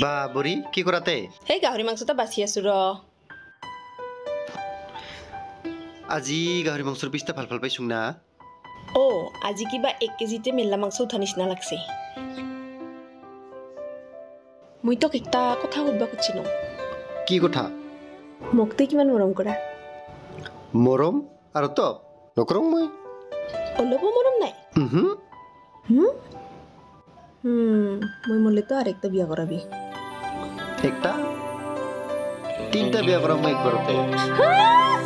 বা বুঢ়ী কি কৰাতে সেই গাহৰি মাংসটা বাছি আছো ৰ আজি গাহৰি মাংসৰ পিছটা ভাল ভাল পাইছো না আজি কিবা 1 কেজিতে মেলা মাংস উঠা নিচিনা লাগছে মই তোক একটা কথা সুধব খুজিছিলো কি কথা মোক তই কিমান মৰম কৰা মৰম আৰু তো নকৰো মই অলপ মৰম নাই মই মলেতো আৰেকটা বিয়া কৰাবি একটা তিনটা বিয়া কৰা মই একবাৰতে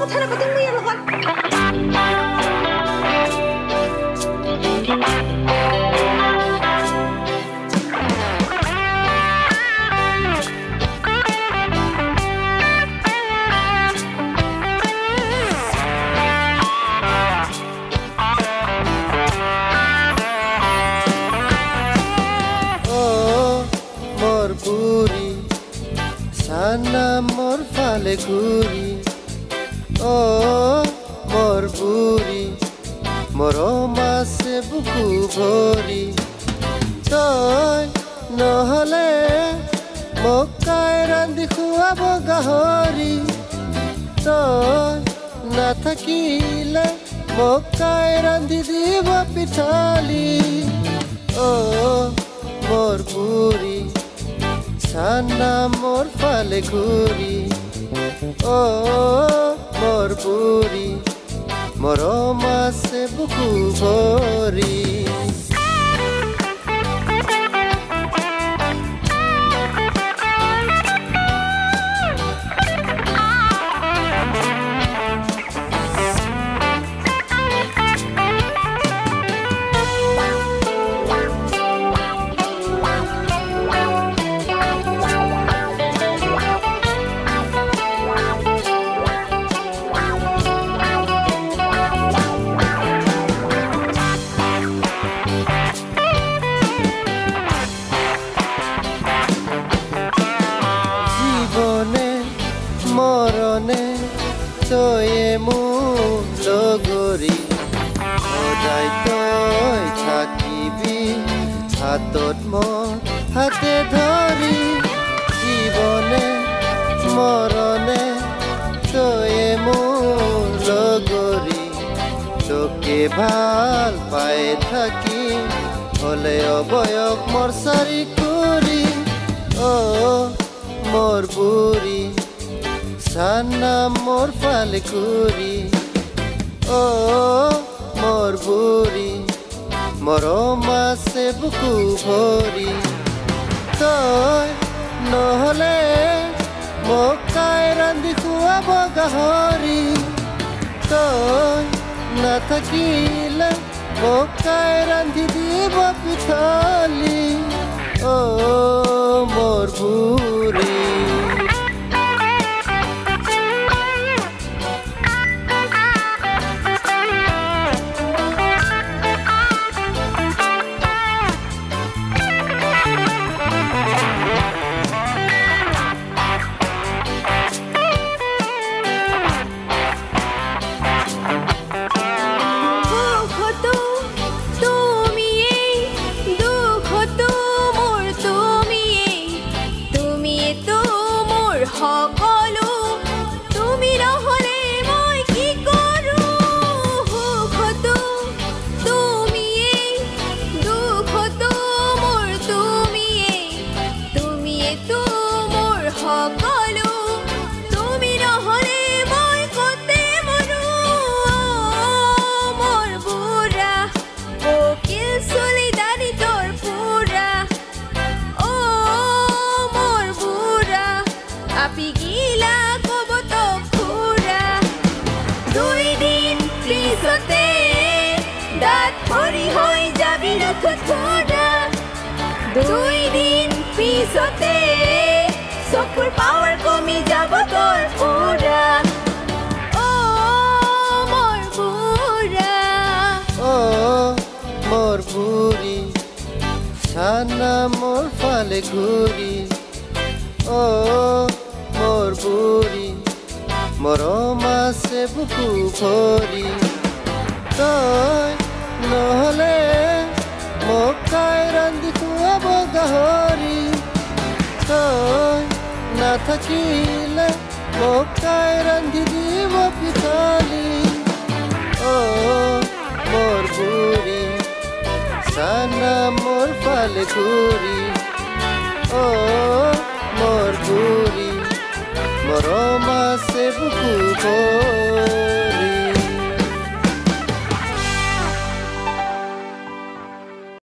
কথা নাপাতিম মই ইয়াৰ লগত মোৰ ফালে ঘুৰি ও মোৰ বুড়ি মৰম আছে বুকু ভৰি তই নহলে মকাই ৰান্ধি খুৱাব গাহৰি তই নাথাকিলে মকাই ৰান্ধি দিব পিঠালি ও মোৰ বুড়ি সানা মোৰ ফালে ঘুৰি ও মোৰ বুড়ি মৰম আছে বুকু ভৰি মৰণে তয়ে মোৰ লগৰী সদায় তই থাকিবি হাতত মোৰ হাতে ধৰি জীৱনে মৰণে তয়ে মোৰ লগৰী তোকে ভাল পাই থাকি হলে অবয়স মোৰ চাৰি কৰি অ মোৰ বুঢ়ী সানা মোৰ ফালে ঘুৰি ও মোৰ বুড়ি মৰম আছে বুকু ভৰি তই নহলে মকাই ৰান্ধি খুৱাব গাহৰি তই নাথাকিলে মকাই ৰান্ধি দিব পিঠালি ও মোৰ বুড়ি দুই দিন পিছতে চকুৰ পাৱাৰ কমি যাব তোৰ পুৰা ও মোৰ বুঢ়া ও মোৰ বুড়ি সানা মোৰ ফালে ঘুৰি ও মোৰ বুড়ি মৰম আছে বুকু ভৰি তই নহলে মকাই ৰান্ধি খুৱাব গাহৰি নাথাকিলে মোক তাই ৰান্ধি দিব পিঠালি মোৰ বুঢ়ী চানা মোৰ ফালে ঘূৰি মোৰ বুঢ়ী মৰম আছে বুকু